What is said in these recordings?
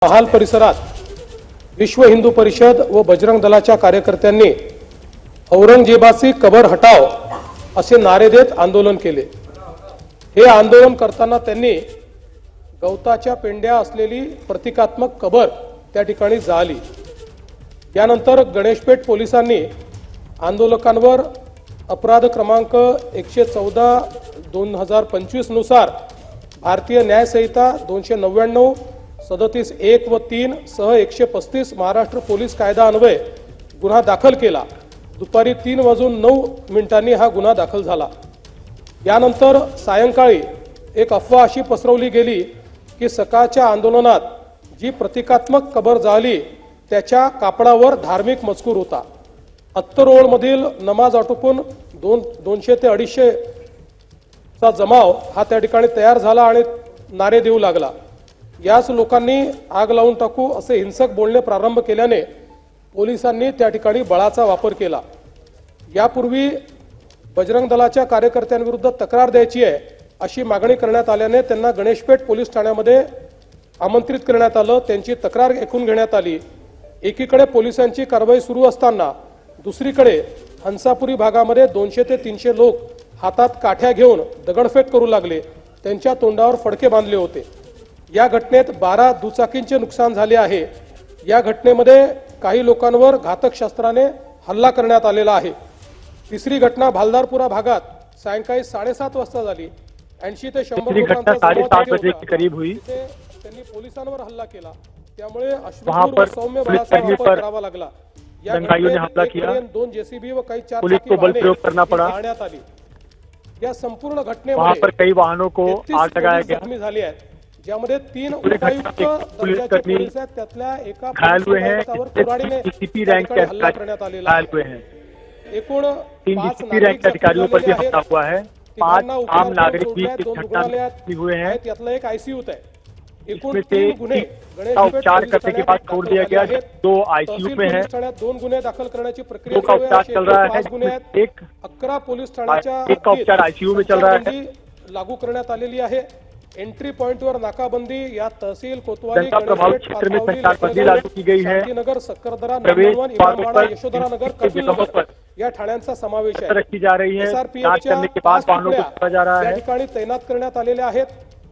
महाल परिसरात विश्व हिंदू परिषद व बजरंग दलाच्या कार्यकर्त्यांनी औरंगजेबाची कबर हटाव असे नारे देत आंदोलन केले। हे आंदोलन करताना त्यांनी गवताच्या पेंड्या असलेली प्रतिकात्मक कबर त्या ठिकाणी जाळली। यानंतर गणेशपेठ पोलिसांनी आंदोलकांवर अपराध क्रमांक 114/2025 नुसार भारतीय न्याय संहिता 299 37(1) व 3 सह 135 महाराष्ट्र पोलीस कायदा अन्वये गुन्हा दाखल केला। दुपारी 3:09 हा गुन्हा दाखल झाला। यानंतर सायंकाळी एक अफवा अशी पसरवली गेली की सकाळच्या आंदोलनात जी प्रतिकात्मक कबर जाळली त्याच्या कापडावर धार्मिक मजकूर होता। अत्तरोळमधील नमाज आटोपून 200 ते 250 चा जमाव हा त्या ठिकाणी तयार झाला आणि नारे देऊ लागला। याच लोकांनी आग लावून टाकू असे हिंसक बोलणे प्रारंभ केल्याने पोलिसांनी त्या ठिकाणी बळाचा वापर केला। यापूर्वी बजरंग दलाच्या कार्यकर्त्यांविरुद्ध तक्रार द्यायची आहे अशी मागणी करण्यात आल्याने त्यांना गणेशपेठ पोलीस ठाण्यामध्ये आमंत्रित करण्यात आलं। त्यांची तक्रार ऐकून घेण्यात आली। एकीकडे पोलिसांची कारवाई सुरू असताना दुसरीकडे हंसापुरी भागामध्ये 200 ते 300 लोक हातात काठ्या घेऊन दगडफेक करू लागले। त्यांच्या तोंडावर फडके बांधले होते। या घटनेत 12 दुचाकींचे नुकसान झाले आहे। या घटनेमध्ये काही लोकांवर घातक शस्त्राने हल्ला करण्यात आलेला आहे। तिसरी घटना भालदारपुरा भागात सायंकाळी 7:30 वाजता झाली। 80 ते 100 लोकांचा करीब हुई। त्यांनी पोलिसांवर हल्ला केला, त्यामुळे अश्रुपूर सौम्य बळाचा वापर करावा लागला। या घटनेत 2 जेसीबी व काही 4 पुलिस को बल प्रयोग करना पड़ा। आली। या संपूर्ण घटनेमध्ये पर कई वाहनों को आग लगाया गया। जखमी झाले आहेत, ज्यामध्ये 3 उपायुक्त पुलिसकर्मी आहेत, त्यातल्या एका घायल हुए हैं। कुऱ्हाडीने डीसीपी रैंक के हल्ला करण्यात आलेला घायल हुए हैं। एकूण 3 डीसीपी रैंक के अधिकारियों पर भी हमला हुआ है। 5 आम नागरिक भी इस घटना में हुए हैं। त्यातला एक आईसीयूत आहे। एकूण इसमें 3 गुन्हे का उपचार करने के बाद छोड़ दिया गया। 2 आईसीयू में है। 2 गुन्हे दाखल करण्याची प्रक्रिया 2 का उपचार चल रहा है। 1 11 पोलीस ठाण्याच्या 1 का उपचार आईसीयू में चल रहा है। लागू करण्यात आलेली आहे। एंट्री पॉइंट वर नाकाबंदी या तहसील कोतवाली प्रभावित क्षेत्र में संचारबंदी लागू की गई है। नगर सक्करदरा नंदनवन इमामबाड़ा यशोधरा नगर कपिलनगर या ठाण्यांचा समावेश आहे। रखी जा रही है। जांच करने के बाद वाहनों को छोड़ा जा रहा है। या ठिकाणी तैनात करण्यात आलेले आहेत।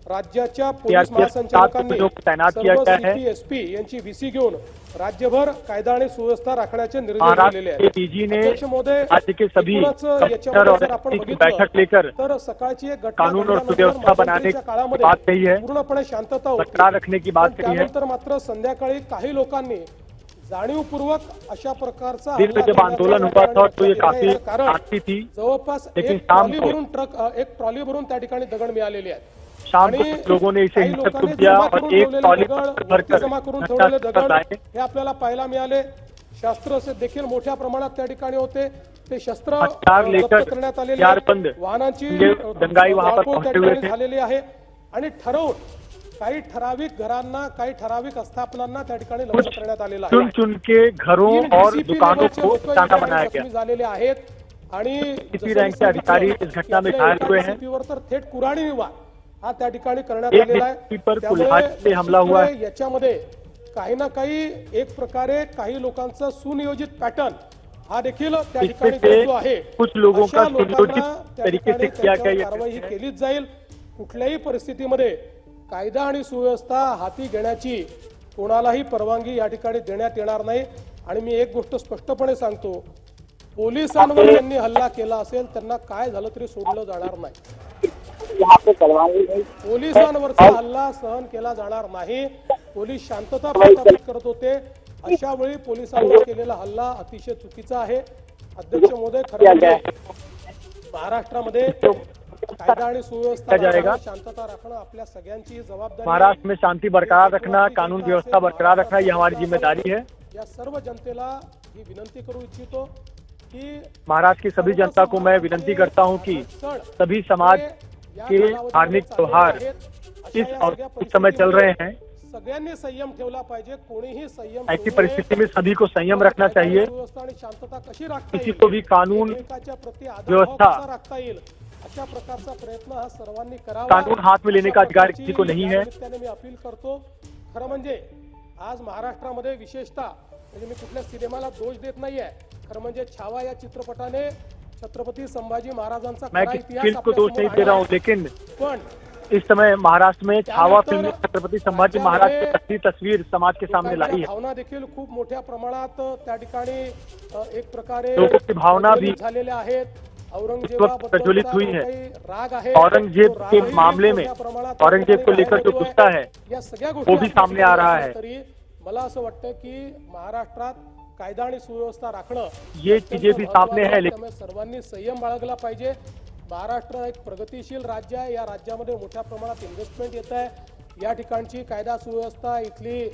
राज्याच्या पोलीस महासंचालकांनी तैनात किया गया है। एसपी यांची व्हीसी घेऊन राज्यभर कायदा आणि सुव्यवस्था राखण्याचे निर्देश दिलेले आहेत। डीजी ने महोदय राज्य के सभी कमिश्नर और एक बैठक लेकर तर सकाळची एक कानून और सुव्यवस्था बनाने की बात कही है। पूर्णपणे शांतता होती, बरकरार रखने की बात कही है। त्यानंतर मात्र संध्याकाळी काही लोकांनी जाणीवपूर्वक अशा प्रकारचा दिन में जब आंदोलन हुआ था तो ये काफी शांति थी, जवळपास लेकिन शाम को एक ट्रॉली भरून त्या ठिकाणी दगड मिळालेले आहेत। शाम को कुछ लोगों ने इसे हिंसक रूप दिया और एक ट्रॉली भरकर जमा करून ठेवलेले दगड हे आपल्याला पाहायला मिळाले। शस्त्र से देखील मोठ्या प्रमाणात त्या ठिकाणी होते। ते शस्त्र जप्त करण्यात आलेले वाहनांची दंगाई वहां पर पहुंचे हुए थे झालेली आहे आणि ठरवून काही ठराविक घरांना काही ठराविक स्थापनांना त्या ठिकाणी लक्ष्य करण्यात आलेला आहे। चुन चुन के घरों और दुकानों को निशाना बनाया गया। झालेले आहेत आणि डीसीपी रैंक के अधिकारी इस घटना में घायल हुए हैं। तर थेट कुऱ्हाडी विवाद हा त्या ठिकाणी करण्यात एक आलेला व्यक्ति पर कुल्हाड़ी से हमला हुआ है। याच्यामध्ये काही ना काही एक प्रकारे काही लोकांचा सुनियोजित पॅटर्न हा देखील त्या ठिकाणी दिसतो आहे। कुछ लोगों का अशा लोकांना सुनियोजित तरीके से किया गया ये कारवाई ही केलीच जाईल। कुठल्याही परिस्थितीमध्ये कायदा आणि सुव्यवस्था हाती घेण्याची कोणालाही परवानगी या ठिकाणी देण्यात येणार नाही। आणि मी एक गोष्ट स्पष्टपणे सांगतो, पोलिसांवर ज्यांनी हल्ला केला असेल त्यांना काय झालं तरी सोडलं जाणार नाही। पोलिसांवरचा हल्ला सहन केला जाणार नाही। पोलीस शांतता प्रस्थापित करत होते, अशा वेळी पोलिसांवर केलेला हल्ला अतिशय चुकीचा आहे। अध्यक्ष महोदय, खरं म्हणजे महाराष्ट्रामध्ये कायदा आणि सुव्यवस्था शांतता राखणं आपल्या सगळ्यांची जबाबदारी। महाराष्ट्र में शांति बरकरार रखना, कानून व्यवस्था बरकरार रखना ये हमारी जिम्मेदारी है। या सर्व जनतेला ही विनंती करू इच्छितो की महाराष्ट्र की सभी जनता को मैं विनंती करता हूं कि सभी समाज के धार्मिक त्योहार इस समय चल रहे हैं। सगळ्यांनी संयम ठेवला पाहिजे। कोणीही संयम ऐसी परिस्थिति में सभी को संयम रखना चाहिए। शांतता कशी राखता किसी को भी कानून व्यवस्था राखता येईल अशा प्रकारचा प्रयत्न हा सर्वांनी करावा। कानून हाथ में लेने का अधिकार किसी को नहीं है। मी अपील करतो, खरं म्हणजे आज महाराष्ट्रामध्ये विशेषतः म्हणजे मी कुठल्या सिनेमाला दोष देत नाहीये, खरं म्हणजे छावा या चित्रपटाने छत्रपती संभाजी महाराजांचा मैं खरा किस इतिहास फिल्म को दोष आपल्यासमोर नहीं दे रहा हूँ, आणला. लेकिन पण इस समय महाराष्ट्र में छावा त्यानंतर फिल्म ने छत्रपति संभाजी महाराज की असली तस्वीर समाज के सामने लाई लोकांच्या है। भावना देखील खूप मोठ्या प्रमाणात त्या ठिकाणी एक प्रकारे लोगों की भावना भी प्रज्वलित झालेल्या आहेत. प्रज्वलित हुई है। राग आहे, औरंगजेब तो के रागही मामले में मोठ्या प्रमाणात औरंगजेब को लेकर जो बाहेर गुस्सा है या सगळ्या वो गोष्टी भी सामने आ रहा है। तरी मला असं वाटतं की महाराष्ट्रात कायदा आणि सुव्यवस्था राखणं ये अत्यंत चीजें भी सामने महत्त्वाचं है, आहे. लेकिन त्यामुळे सर्वांनी संयम बाळगला पाहिजे. महाराष्ट्र एक प्रगतिशील राज्य आहे. या राज्यामध्ये मोठ्या प्रमाणात इन्व्हेस्टमेंट येत आहे. या ठिकाणची कायदा सुव्यवस्था, इथली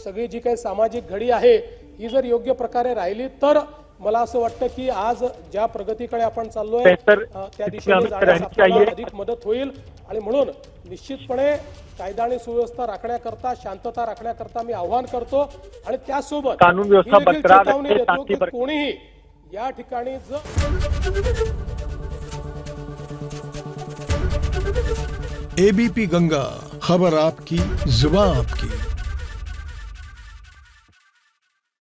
सगळी जी काही सामाजिक घडी आहे ही जर योग्य प्रकारे राहिली तर मला असं वाटतं की आज ज्या प्रगतीकडे आपण चाललोय बेहतर त्या स्थिति दिशेने हमें जाण्यास रहनी आपल्याला चाहिए। अधिक मदत होईल. आणि म्हणून निश्चितपणे कायदा आणि सुव्यवस्था राखण्याकरता, शांतता राखण्याकरता मी आव्हान करतो. आणि त्यासोबत कानून व्यवस्था ही देखील बरकरार चेतावणी रखे, देतो शांति की बरकरार। कोणीही या ठिकाणी जर एबीपी गंगा, खबर आपकी, जुबान आपकी।